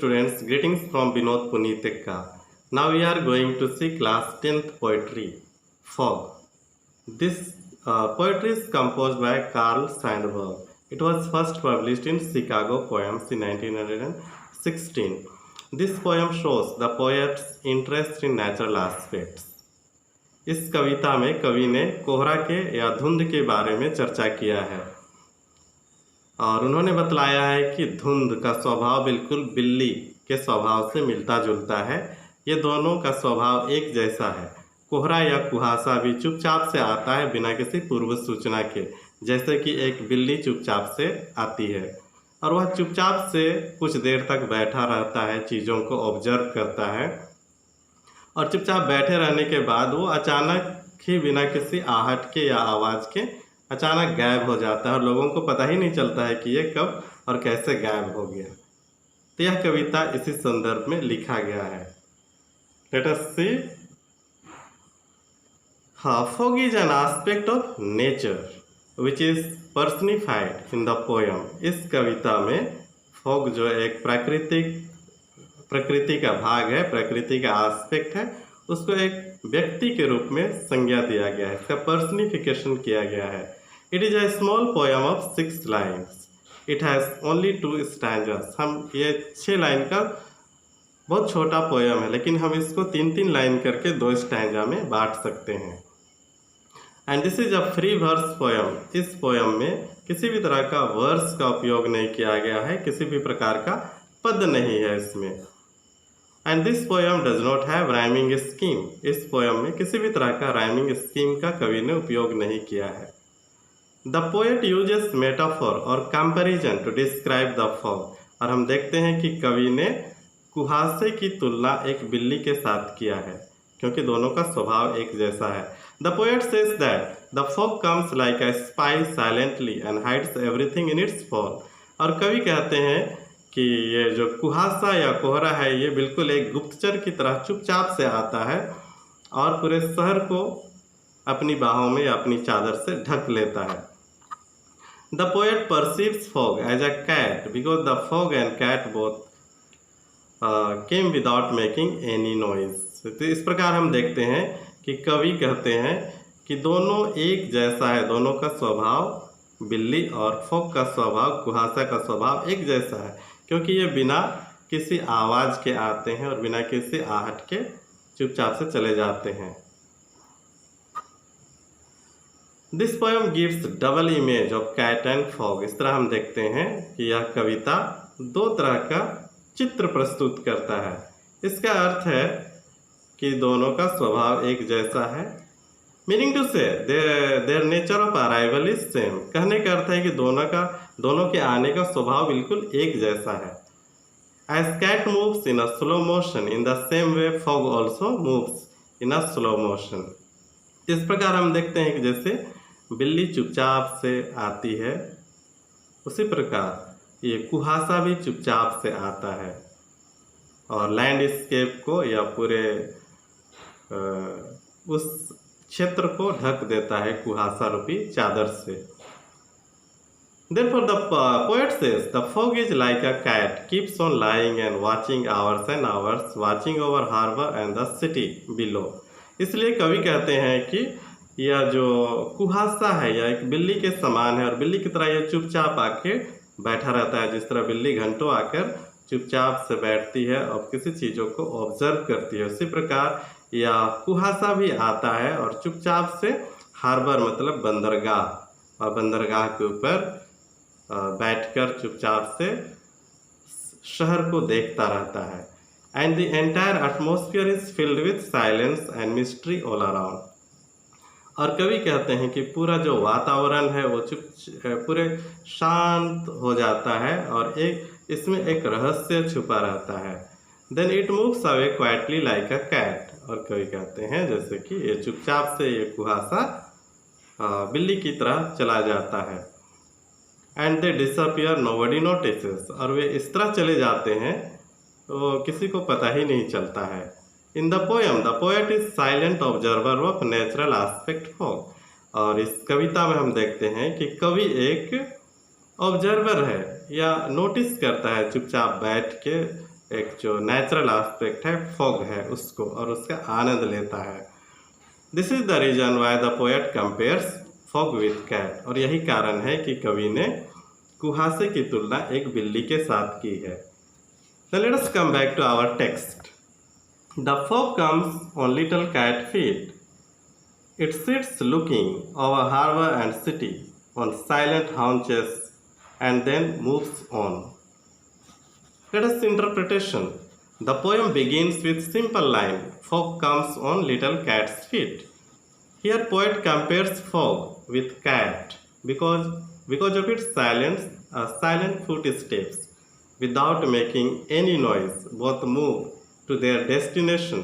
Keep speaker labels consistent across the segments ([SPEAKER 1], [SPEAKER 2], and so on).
[SPEAKER 1] students, greetings from Vinod Punitekka. Now we are going to see class 10th poetry, Fog. This poetry is composed by Carl Sandburg. It was first published in Chicago Poems in 1916. This poem shows the poet's interest in natural aspects. इस कविता में कवि ने कोहरा के या धुंध के बारे में चर्चा किया है और उन्होंने बतलाया है कि धुंध का स्वभाव बिल्कुल बिल्ली के स्वभाव से मिलता जुलता है। ये दोनों का स्वभाव एक जैसा है। कोहरा या कुहासा भी चुपचाप से आता है बिना किसी पूर्व सूचना के, जैसे कि एक बिल्ली चुपचाप से आती है और वह चुपचाप से कुछ देर तक बैठा रहता है, चीज़ों को ऑब्जर्व करता है और चुपचाप बैठे रहने के बाद वो अचानक ही बिना किसी आहट के या आवाज़ के अचानक गायब हो जाता है और लोगों को पता ही नहीं चलता है कि ये कब और कैसे गायब हो गया। तो यह कविता इसी संदर्भ में लिखा गया है। Let us see. Fog is an aspect of nature which is personified in the poem. इस कविता में फॉग जो एक प्रकृति का भाग है, प्रकृति का एस्पेक्ट है, उसको एक व्यक्ति के रूप में संज्ञा दिया गया है, इसका पर्सनिफिकेशन किया गया है। It is a small poem of 6 lines. It has only 2 stanzas. हम ये 6 लाइन का बहुत छोटा पोयम है, लेकिन हम इसको 3-3 लाइन करके 2 स्टैंजा में बांट सकते हैं। And this is a free verse poem. इस पोयम में किसी भी तरह का वर्स का उपयोग नहीं किया गया है, किसी भी प्रकार का पद नहीं है इसमें। And this poem does not have rhyming scheme. इस पोयम में किसी भी तरह का राइमिंग स्कीम का कवि ने उपयोग नहीं किया है। द पोएट यूजेस मेटाफोर और comparison to describe the fog. और हम देखते हैं कि कवि ने कुहासे की तुलना एक बिल्ली के साथ किया है, क्योंकि दोनों का स्वभाव एक जैसा है। The poet says that the fog comes like a spy silently and hides everything in its fall. और कवि कहते हैं कि ये जो कुहासा या कोहरा है, ये बिल्कुल एक गुप्तचर की तरह चुपचाप से आता है और पूरे शहर को अपनी बाहों में या अपनी चादर से ढक लेता है। The poet perceives fog as a cat because the fog and cat both came without making any noise. तो इस प्रकार हम देखते हैं कि कवि कहते हैं कि दोनों एक जैसा है, दोनों का स्वभाव बिल्ली और फॉग का स्वभाव, कुहासा का स्वभाव एक जैसा है, क्योंकि ये बिना किसी आवाज़ के आते हैं और बिना किसी आहट के चुपचाप से चले जाते हैं। This poem gives double image of cat and fog. इस तरह हम देखते हैं कि यह कविता 2 तरह का चित्र प्रस्तुत करता है। इसका अर्थ है कि दोनों का स्वभाव एक जैसा है। मीनिंग टू से their nature of arrival is same. कहने का अर्थ है कि दोनों के आने का स्वभाव बिल्कुल एक जैसा है। As cat moves in a slow motion in the same way fog also moves in a slow motion. इस प्रकार हम देखते हैं कि जैसे बिल्ली चुपचाप से आती है, उसी प्रकार ये कुहासा भी चुपचाप से आता है और लैंडस्केप को या पूरे उस क्षेत्र को ढक देता है कुहासा रूपी चादर से। Therefore the poet says the fog is like a cat, keeps on lying and watching hours and hours, watching over harbor and the city below. इसलिए कवि कहते हैं कि यह जो कुहासा है यह एक बिल्ली के समान है और बिल्ली की तरह यह चुपचाप आके बैठा रहता है। जिस तरह बिल्ली घंटों आकर चुपचाप से बैठती है और किसी चीज़ों को ऑब्जर्व करती है, उसी प्रकार यह कुहासा भी आता है और चुपचाप से हार्बर मतलब बंदरगाह, और बंदरगाह के ऊपर बैठकर चुपचाप से शहर को देखता रहता है। And the entire atmosphere is filled with silence and mystery all around. और कवि कहते हैं कि पूरा जो वातावरण है वो पूरे शांत हो जाता है और इसमें एक रहस्य छुपा रहता है। Then it moves away quietly like a cat. और कवि कहते हैं जैसे कि ये चुपचाप से ये कुहासा बिल्ली की तरह चला जाता है। And they disappear nobody notices. और वे इस तरह चले जाते हैं तो किसी को पता ही नहीं चलता है। In the poem the poet is silent observer of natural aspect fog. और इस कविता में हम देखते हैं कि कवि एक ऑब्जर्वर है या नोटिस करता है, चुपचाप बैठ के एक जो नेचुरल एस्पेक्ट है फॉग है उसको और उसका आनंद लेता है। This is the reason why the poet compares fog with cat, और यही कारण है कि कवि ने कुहासे की तुलना एक बिल्ली के साथ की है। Now let us come back to our text. The fog comes on little cat feet. It sits looking over harbor and city on silent haunches and then moves on. Let us interpretation. The poem begins with simple line, fog comes on little cat's feet. Here poet compares fog with cat because of its silent footsteps. Without making any noise, both move to their destination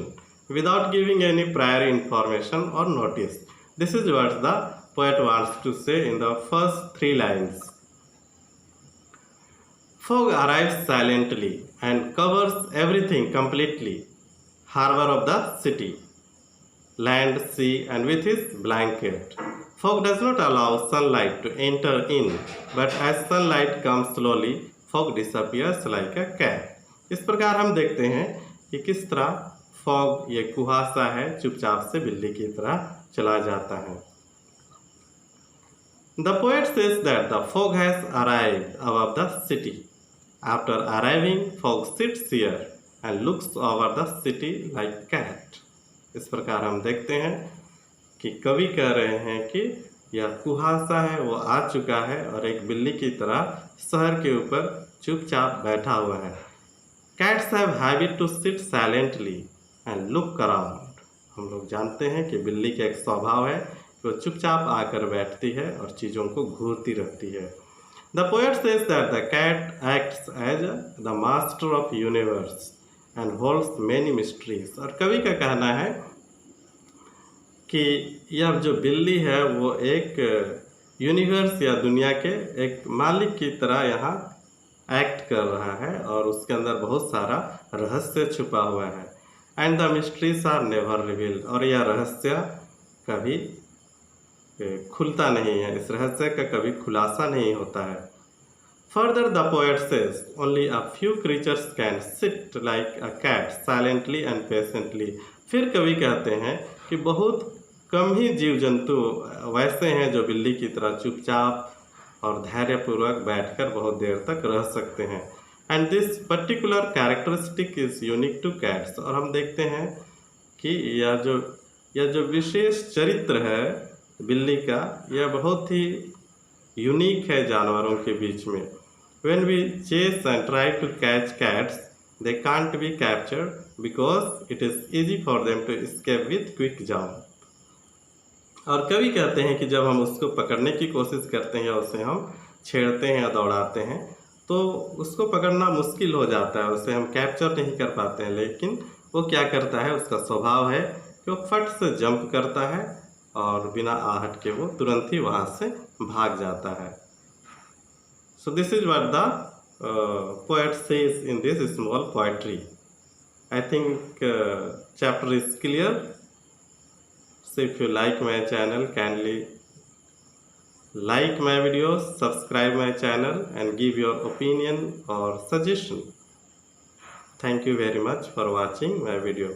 [SPEAKER 1] without giving any prior information or notice. This is what the poet wants to say in the first 3 lines. Fog arrives silently and covers everything completely. Harbor of the city, land, sea, and with his blanket. Fog does not allow sunlight to enter in, but as sunlight comes slowly, fog disappears like a cat. इस प्रकार हम देखते हैं कि किस तरह fog ये कुहासा है चुपचाप से बिल्ली की तरह चला जाता है। The poet says that the fog has arrived above the city. After arriving, fog sits here and looks over the city like cat. इस प्रकार हम देखते हैं कि कवि कह रहे हैं कि यह कुहासा है वो आ चुका है और एक बिल्ली की तरह शहर के ऊपर चुपचाप बैठा हुआ है। Cats have habit to sit silently and look around. हम लोग जानते हैं कि बिल्ली का एक स्वभाव है कि वो चुपचाप आकर बैठती है और चीज़ों को घूरती रहती है। The poet says that the cat acts as the master of universe and holds many mysteries. और कवि का कहना है कि यह जो बिल्ली है वो एक यूनिवर्स या दुनिया के एक मालिक की तरह यहाँ एक्ट कर रहा है और उसके अंदर बहुत सारा रहस्य छुपा हुआ है। And the mysteries are never revealed, और यह रहस्य कभी खुलता नहीं है, इस रहस्य का कभी खुलासा नहीं होता है। Further the poet says only a few creatures can sit like a cat silently and patiently. फिर कवि कहते हैं कि बहुत कम ही जीव जंतु वैसे हैं जो बिल्ली की तरह चुपचाप और धैर्यपूर्वक बैठकर बहुत देर तक रह सकते हैं। And this particular characteristic is unique two cats. और हम देखते हैं कि यह जो विशेष चरित्र है बिल्ली का, यह बहुत ही यूनिक है जानवरों के बीच में। When we chase and try to catch cats they can't be captured because it is easy for them to escape with quick jump. और कवि कहते हैं कि जब हम उसको पकड़ने की कोशिश करते हैं या उसे हम छेड़ते हैं या दौड़ाते हैं तो उसको पकड़ना मुश्किल हो जाता है, उसे हम कैप्चर नहीं कर पाते हैं। लेकिन वो क्या करता है, उसका स्वभाव है कि वो फट से जंप करता है और बिना आहट के वो तुरंत ही वहाँ से भाग जाता है। So this is what the poet says in this small poetry. I think chapter is clear. So if you like my channel, kindly like my videos, subscribe my channel and give your opinion or suggestion. Thank you very much for watching my video.